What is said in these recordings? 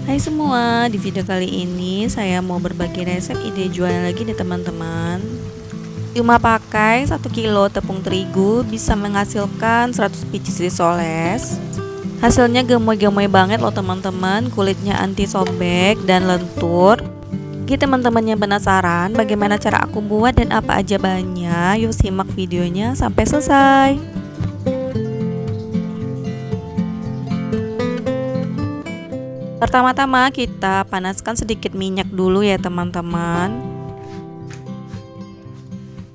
Hai semua, di video kali ini saya mau berbagi resep ide jualan lagi nih teman-teman. Cuma pakai 1 kilo tepung terigu bisa menghasilkan 100 biji risoles. Hasilnya gemoy-gemoy banget loh teman-teman, kulitnya anti sobek dan lentur. Bagi teman-teman yang penasaran bagaimana cara aku buat dan apa aja bahannya, yuk simak videonya sampai selesai. Pertama-tama kita panaskan sedikit minyak dulu ya teman-teman.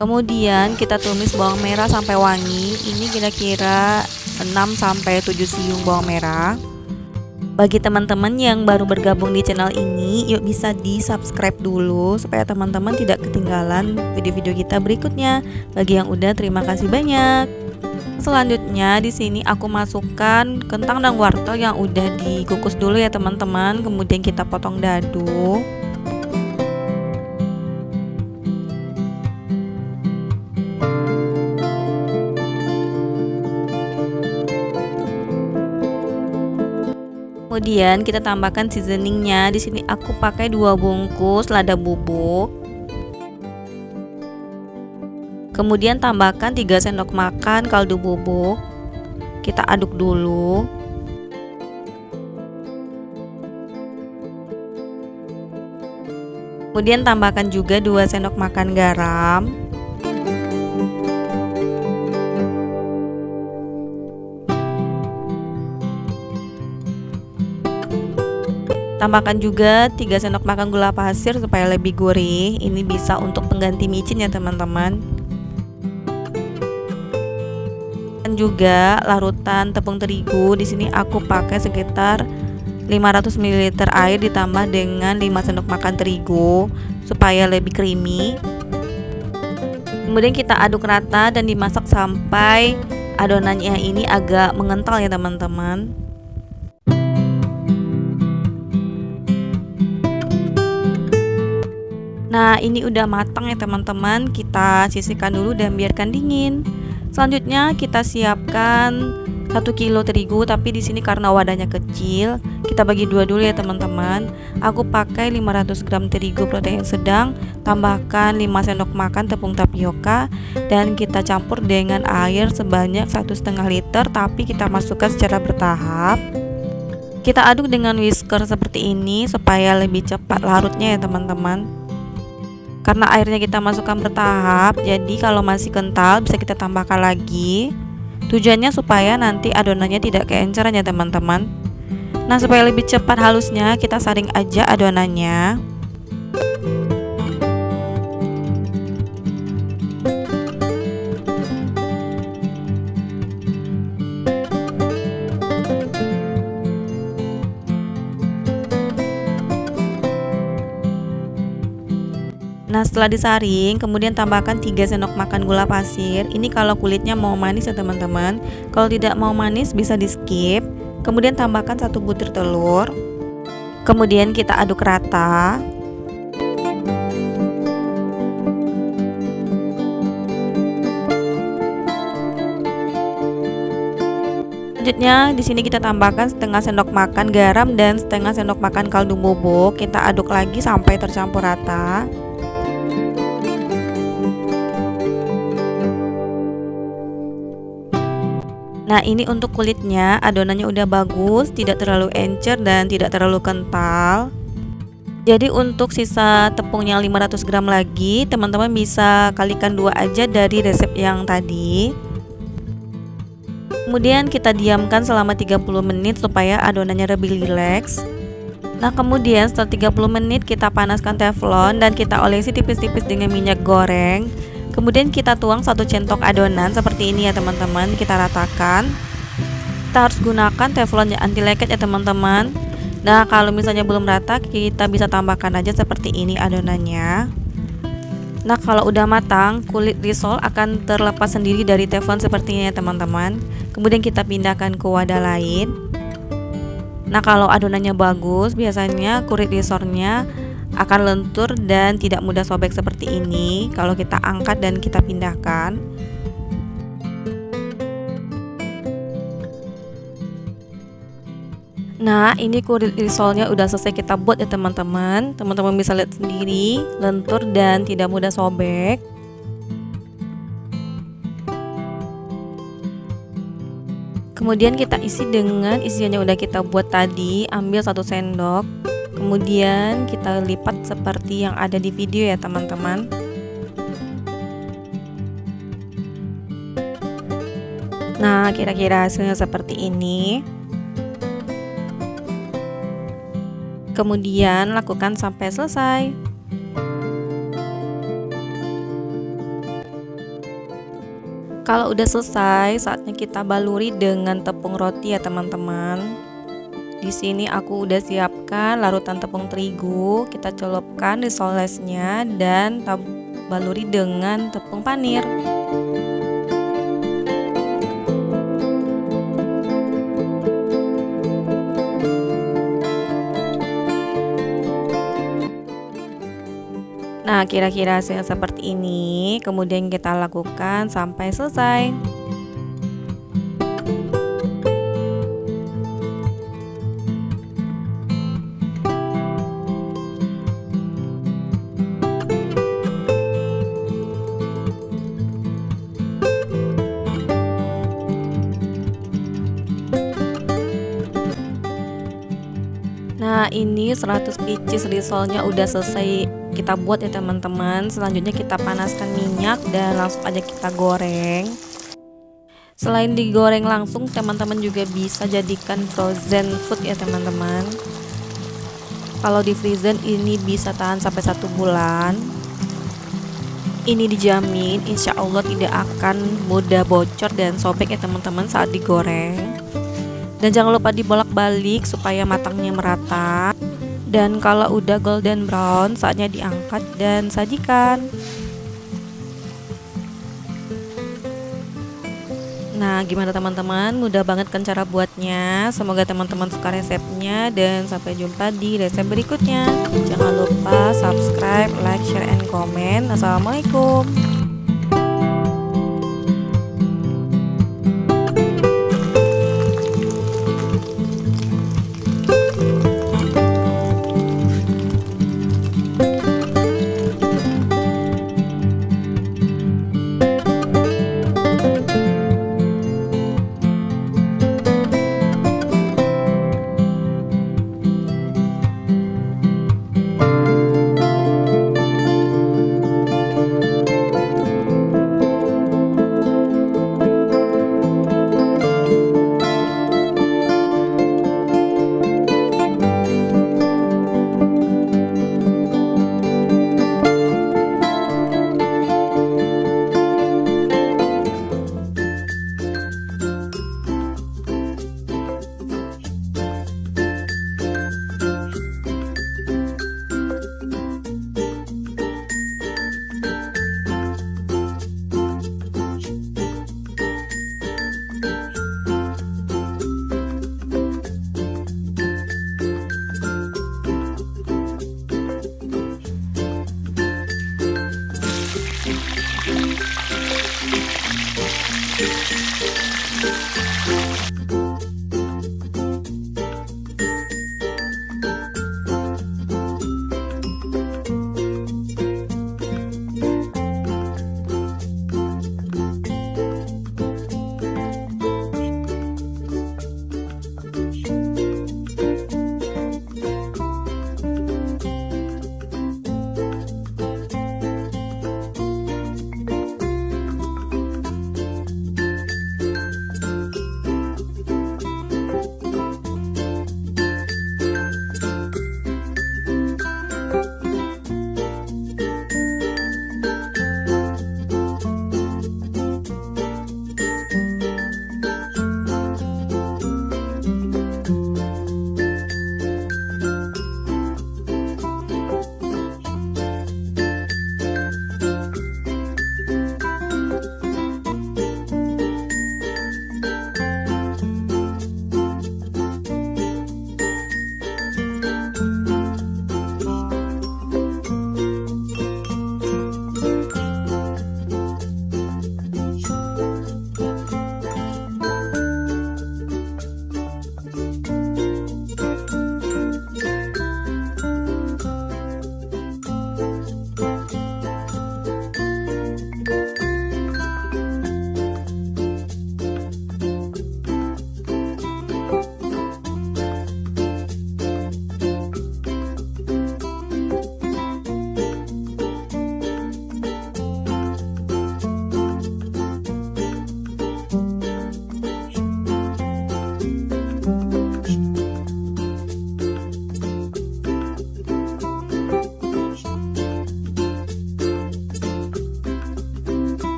Kemudian kita tumis bawang merah sampai wangi. Ini kira-kira 6-7 siung bawang merah. Bagi teman-teman yang baru bergabung di channel ini, yuk bisa di-subscribe dulu supaya teman-teman tidak ketinggalan video-video kita berikutnya. Bagi yang udah, terima kasih banyak. Selanjutnya di sini aku masukkan kentang dan wortel yang udah dikukus dulu ya teman-teman. Kemudian kita potong dadu. Kemudian kita tambahkan seasoningnya. Di sini aku pakai 2 bungkus lada bubuk. Kemudian tambahkan 3 sendok makan kaldu bubuk. Kita aduk dulu. Kemudian tambahkan juga 2 sendok makan garam. Tambahkan juga 3 sendok makan gula pasir supaya lebih gurih. Ini bisa untuk pengganti micin ya teman-teman. Juga larutan tepung terigu. Di sini aku pakai sekitar 500 ml air ditambah dengan 5 sendok makan terigu supaya lebih creamy. Kemudian kita aduk rata dan dimasak sampai adonannya ini agak mengental ya teman-teman. Nah, ini udah matang ya teman-teman. Kita sisihkan dulu dan biarkan dingin. Selanjutnya kita siapkan 1 kilo terigu, tapi di sini karena wadahnya kecil, kita bagi dua dulu ya teman-teman. Aku pakai 500 gram terigu protein sedang, tambahkan 5 sendok makan tepung tapioka dan kita campur dengan air sebanyak 1,5 liter, tapi kita masukkan secara bertahap. Kita aduk dengan whisker seperti ini supaya lebih cepat larutnya ya teman-teman. Karena airnya kita masukkan bertahap, jadi kalau masih kental bisa kita tambahkan lagi. Tujuannya supaya nanti adonannya tidak keenceran ya teman-teman. Nah, supaya lebih cepat halusnya, kita saring aja adonannya. Nah, setelah disaring, kemudian tambahkan 3 sendok makan gula pasir. Ini kalau kulitnya mau manis ya teman-teman. Kalau tidak mau manis bisa di skip. Kemudian tambahkan 1 butir telur. Kemudian kita aduk rata. Selanjutnya di sini kita tambahkan setengah sendok makan garam dan setengah sendok makan kaldu bubuk. Kita aduk lagi sampai tercampur rata. Nah, ini untuk kulitnya, adonannya udah bagus, tidak terlalu encer dan tidak terlalu kental. Jadi untuk sisa tepungnya 500 gram lagi, teman-teman bisa kalikan 2 aja dari resep yang tadi. Kemudian kita diamkan selama 30 menit supaya adonannya lebih rileks. Nah, kemudian setelah 30 menit kita panaskan teflon dan kita olesi tipis-tipis dengan minyak goreng. Kemudian kita tuang 1 centok adonan seperti ini ya teman-teman, kita ratakan. Kita harus gunakan teflon yang anti leket ya teman-teman. Nah, kalau misalnya belum rata, kita bisa tambahkan aja seperti ini adonannya. Nah, kalau udah matang, kulit risol akan terlepas sendiri dari teflon seperti ini ya teman-teman. Kemudian kita pindahkan ke wadah lain. Nah, kalau adonannya bagus, biasanya kulit risolnya akan lentur dan tidak mudah sobek seperti ini kalau kita angkat dan kita pindahkan. Nah, ini kulit risolnya udah selesai kita buat ya teman-teman. Teman-teman bisa lihat sendiri, lentur dan tidak mudah sobek. Kemudian kita isi dengan isian yang udah kita buat tadi. Ambil 1 sendok. Kemudian kita lipat seperti yang ada di video ya teman-teman. Nah, kira-kira hasilnya seperti ini. Kemudian lakukan sampai selesai. Kalau udah selesai, saatnya kita baluri dengan tepung roti ya teman-teman. Di sini aku udah siapkan larutan tepung terigu, kita celupkan risolesnya dan baluri dengan tepung panir. Nah, kira-kira hasilnya seperti ini. Kemudian kita lakukan sampai selesai. Nah, ini 100 pieces risolnya udah selesai kita buat ya teman-teman. Selanjutnya kita panaskan minyak dan langsung aja kita goreng. Selain digoreng langsung, teman-teman juga bisa jadikan frozen food ya teman-teman. Kalau di freezer ini bisa tahan sampai 1 bulan. Ini dijamin insya Allah tidak akan mudah bocor dan sobek ya teman-teman saat digoreng. Dan jangan lupa dibolak-balik supaya matangnya merata. Dan kalau udah golden brown, saatnya diangkat dan sajikan. Nah, gimana teman-teman? Mudah banget kan cara buatnya? Semoga teman-teman suka resepnya dan sampai jumpa di resep berikutnya. Jangan lupa subscribe, like, share, and comment. Assalamualaikum.